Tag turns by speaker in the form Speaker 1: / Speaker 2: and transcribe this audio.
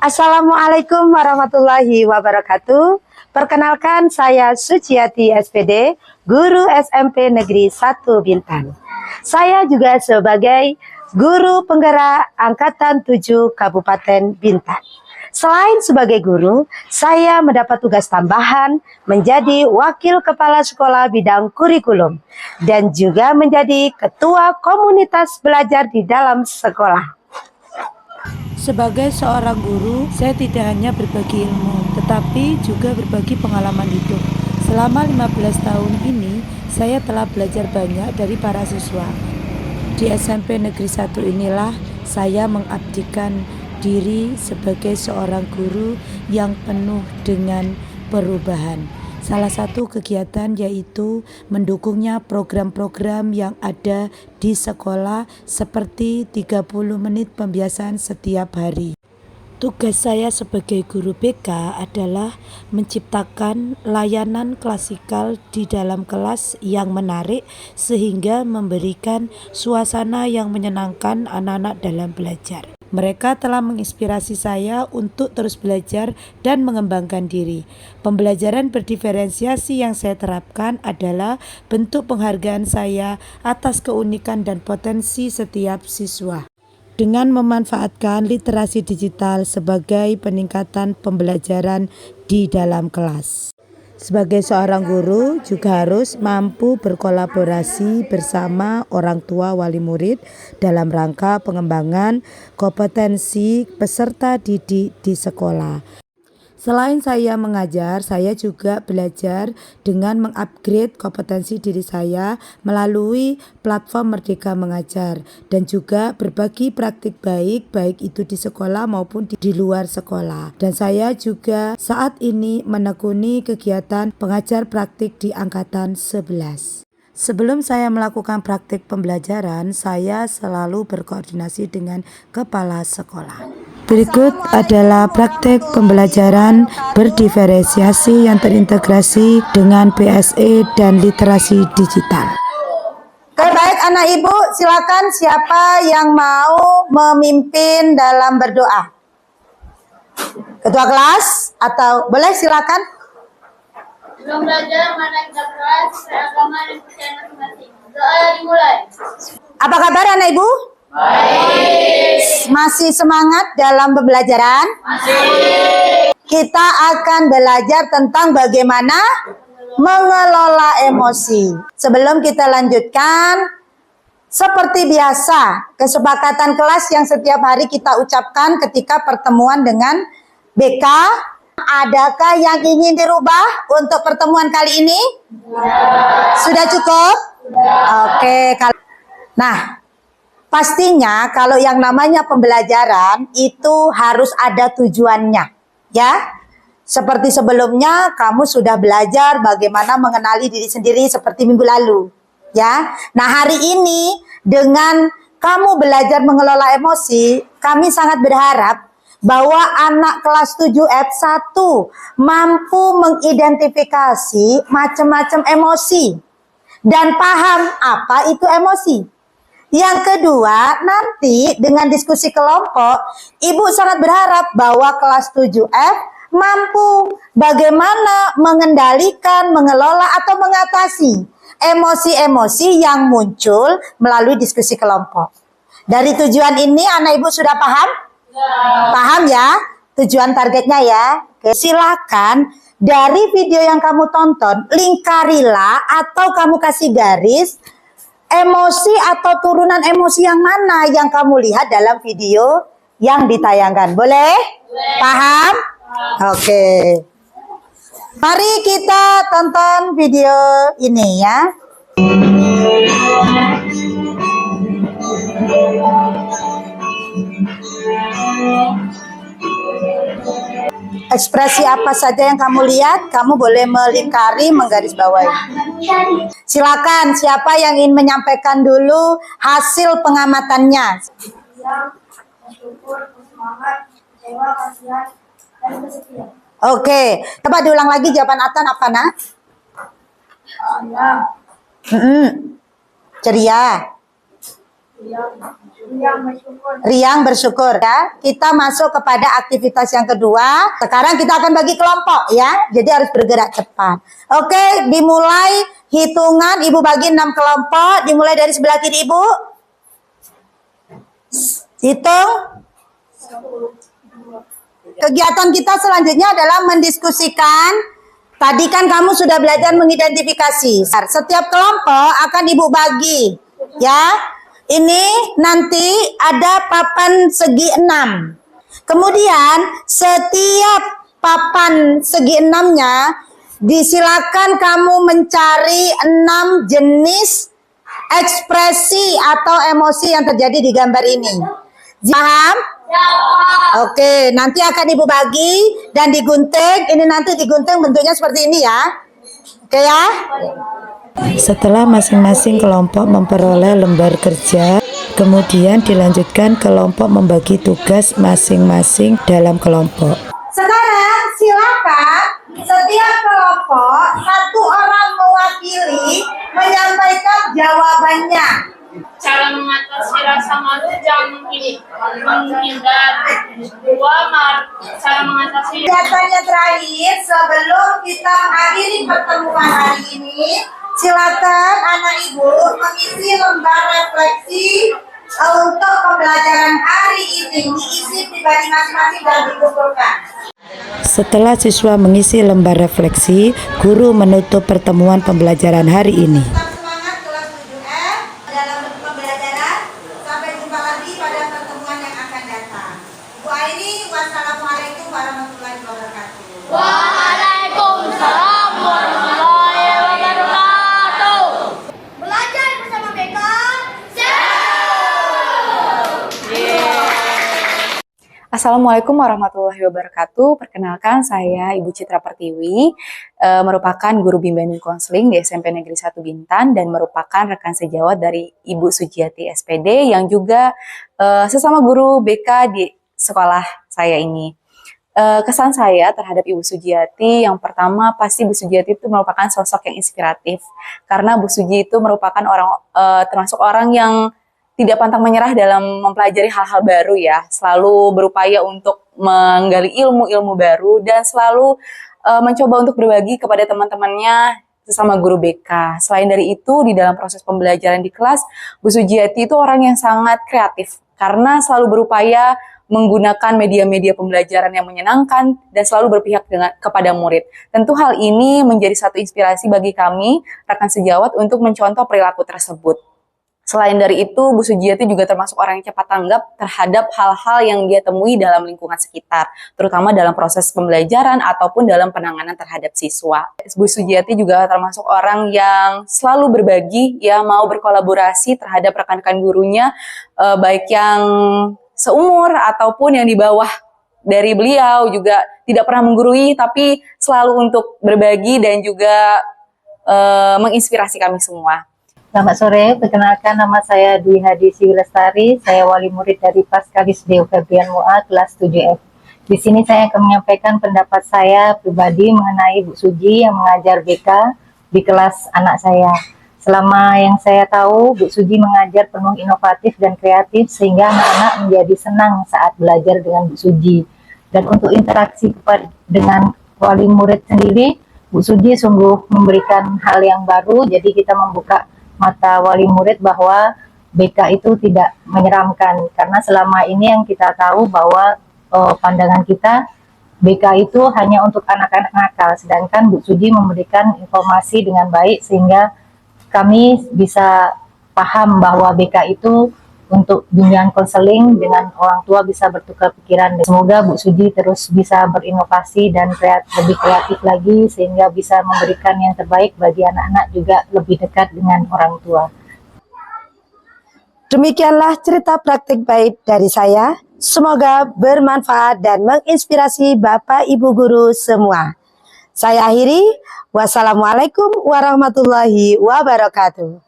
Speaker 1: Assalamualaikum warahmatullahi wabarakatuh. Perkenalkan, saya Suciati SPD, guru SMP Negeri 1 Bintan. Saya juga sebagai guru penggerak Angkatan 7 Kabupaten Bintan. Selain sebagai guru, saya mendapat tugas tambahan menjadi wakil kepala sekolah bidang kurikulum dan juga menjadi ketua komunitas belajar di dalam sekolah.
Speaker 2: Sebagai seorang guru, saya tidak hanya berbagi ilmu, tetapi juga berbagi pengalaman hidup. Selama 15 tahun ini, saya telah belajar banyak dari para siswa. Di SMP Negeri 1 inilah saya mengabdikan diri sebagai seorang guru yang penuh dengan perubahan. Salah satu kegiatan yaitu mendukungnya program-program yang ada di sekolah seperti 30 menit pembiasaan setiap hari. Tugas saya sebagai guru BK adalah menciptakan layanan klasikal di dalam kelas yang menarik sehingga memberikan suasana yang menyenangkan anak-anak dalam belajar. Mereka telah menginspirasi saya untuk terus belajar dan mengembangkan diri. Pembelajaran berdiferensiasi yang saya terapkan adalah bentuk penghargaan saya atas keunikan dan potensi setiap siswa. Dengan memanfaatkan literasi digital sebagai peningkatan pembelajaran di dalam kelas. Sebagai seorang guru juga harus mampu berkolaborasi bersama orang tua wali murid dalam rangka pengembangan kompetensi peserta didik di sekolah. Selain saya mengajar, saya juga belajar dengan mengupgrade kompetensi diri saya melalui platform Merdeka Mengajar dan juga berbagi praktik baik itu di sekolah maupun di luar sekolah. Dan saya juga saat ini menekuni kegiatan pengajar praktik di Angkatan 11. Sebelum saya melakukan praktik pembelajaran, saya selalu berkoordinasi dengan kepala sekolah. Berikut adalah praktik pembelajaran berdiferensiasi yang terintegrasi dengan BSE dan literasi digital.
Speaker 1: Oke, baik anak ibu, silakan siapa yang mau memimpin dalam berdoa? Ketua kelas atau boleh silakan?
Speaker 3: Sebelum belajar, mana kita kelas, agama dan percaya masing-masing. Doa dimulai.
Speaker 1: Apa kabar anak ibu?
Speaker 3: Baik.
Speaker 1: Masih semangat dalam pembelajaran?
Speaker 3: Masih.
Speaker 1: Kita akan belajar tentang bagaimana mengelola emosi. Sebelum kita lanjutkan, seperti biasa, kesepakatan kelas yang setiap hari kita ucapkan ketika pertemuan dengan BK. Adakah yang ingin dirubah untuk pertemuan kali ini?
Speaker 3: Ya.
Speaker 1: Sudah cukup?
Speaker 3: Ya.
Speaker 1: Oke. Nah, pastinya kalau yang namanya pembelajaran itu harus ada tujuannya, ya. Seperti sebelumnya kamu sudah belajar bagaimana mengenali diri sendiri seperti minggu lalu, ya. Nah, hari ini dengan kamu belajar mengelola emosi, kami sangat berharap bahwa anak kelas 7 F1 mampu mengidentifikasi macam-macam emosi dan paham apa itu emosi. Yang kedua, nanti dengan diskusi kelompok, Ibu sangat berharap bahwa kelas 7F mampu bagaimana mengendalikan, mengelola atau mengatasi emosi-emosi yang muncul melalui diskusi kelompok. Dari tujuan ini anak Ibu sudah paham? Paham ya tujuan targetnya ya. Oke, silakan dari video yang kamu tonton lingkarilah atau kamu kasih garis emosi atau turunan emosi yang mana yang kamu lihat dalam video yang ditayangkan. Boleh? Paham? Oke. Mari kita tonton video ini ya. Ekspresi apa saja yang kamu lihat, kamu boleh melingkari, menggarisbawahi. Silakan, siapa yang ingin menyampaikan dulu hasil pengamatannya? Oke, coba diulang lagi jawaban Atan apa nak? Ceria. Riang bersyukur ya. Kita masuk kepada aktivitas yang kedua. Sekarang kita akan bagi kelompok ya. Jadi harus bergerak cepat. Oke, dimulai hitungan. Ibu bagi 6 kelompok. Dimulai dari sebelah kiri Ibu. Hitung. Kegiatan kita selanjutnya adalah mendiskusikan. Tadi kan kamu sudah belajar mengidentifikasi. Setiap kelompok akan Ibu bagi ya. Ini nanti ada papan segi 6. Kemudian setiap papan segi 6-nya disilakan kamu mencari 6 jenis ekspresi atau emosi yang terjadi di gambar ini. Paham? Oke, nanti akan Ibu bagi dan digunting. Ini nanti digunting bentuknya seperti ini ya. Oke ya?
Speaker 2: Setelah masing-masing kelompok memperoleh lembar kerja, kemudian dilanjutkan kelompok membagi tugas masing-masing dalam kelompok.
Speaker 1: Sekarang silakan setiap kelompok satu orang mewakili menyampaikan jawabannya.
Speaker 3: Cara mengatasi rasa malu jangan menghindar. Cara mengatasi
Speaker 1: Kegiatannya terakhir sebelum kita mengakhiri pertemuan hari ini, silakan anak ibu mengisi lembar refleksi untuk pembelajaran hari ini, diisi pribadi masing-masing dan dikumpulkan.
Speaker 2: Setelah siswa mengisi lembar refleksi, guru menutup pertemuan pembelajaran hari ini.
Speaker 1: Tetap semangat kelas 7F dalam pembelajaran. Sampai jumpa lagi pada pertemuan yang akan datang. Bu Aini, wassalamualaikum warahmatullahi wabarakatuh.
Speaker 3: Waalaikumsalam warahmatullahi wabarakatuh. Belajar bersama BK.
Speaker 4: Assalamualaikum warahmatullahi wabarakatuh. Perkenalkan saya Ibu Citra Pertiwi, merupakan guru bimbingan dan konseling di SMP Negeri 1 Bintan dan merupakan rekan sejawat dari Ibu Sujiati SPD yang juga sesama guru BK di sekolah saya ini. Kesan saya terhadap Ibu Sujiati, yang pertama pasti Bu Sujiati itu merupakan sosok yang inspiratif karena Bu Suji itu merupakan termasuk orang yang tidak pantang menyerah dalam mempelajari hal-hal baru ya, selalu berupaya untuk menggali ilmu-ilmu baru dan selalu mencoba untuk berbagi kepada teman-temannya sesama guru BK. Selain dari itu, di dalam proses pembelajaran di kelas, Bu Sujiati itu orang yang sangat kreatif karena selalu berupaya menggunakan media-media pembelajaran yang menyenangkan dan selalu berpihak kepada murid. Tentu hal ini menjadi satu inspirasi bagi kami, rekan sejawat, untuk mencontoh perilaku tersebut. Selain dari itu, Bu Sujiati juga termasuk orang yang cepat tanggap terhadap hal-hal yang dia temui dalam lingkungan sekitar, terutama dalam proses pembelajaran ataupun dalam penanganan terhadap siswa. Bu Sujiati juga termasuk orang yang selalu berbagi, ya mau berkolaborasi terhadap rekan-rekan gurunya, baik yang seumur ataupun yang di bawah dari beliau, juga tidak pernah menggurui, tapi selalu untuk berbagi dan juga menginspirasi kami semua.
Speaker 5: Selamat sore, perkenalkan nama saya Dwi Hadi Siwilestari, saya wali murid dari Paskalis Deo Febrian MUA kelas 7F. Di sini saya akan menyampaikan pendapat saya pribadi mengenai Bu Suji yang mengajar BK di kelas anak saya. Selama yang saya tahu, Bu Suji mengajar penuh inovatif dan kreatif sehingga anak-anak menjadi senang saat belajar dengan Bu Suji. Dan untuk interaksi dengan wali murid sendiri, Bu Suji sungguh memberikan hal yang baru, jadi kita membuka mata wali murid bahwa BK itu tidak menyeramkan, karena selama ini yang kita tahu bahwa pandangan kita BK itu hanya untuk anak-anak nakal, sedangkan Bu Suji memberikan informasi dengan baik sehingga kami bisa paham bahwa BK itu untuk bimbingan konseling dengan orang tua bisa bertukar pikiran. Semoga Bu Suji terus bisa berinovasi dan lebih kreatif lagi sehingga bisa memberikan yang terbaik bagi anak-anak, juga lebih dekat dengan orang tua.
Speaker 1: Demikianlah cerita praktik baik dari saya. Semoga bermanfaat dan menginspirasi Bapak Ibu guru semua. Saya akhiri. Wassalamualaikum warahmatullahi wabarakatuh.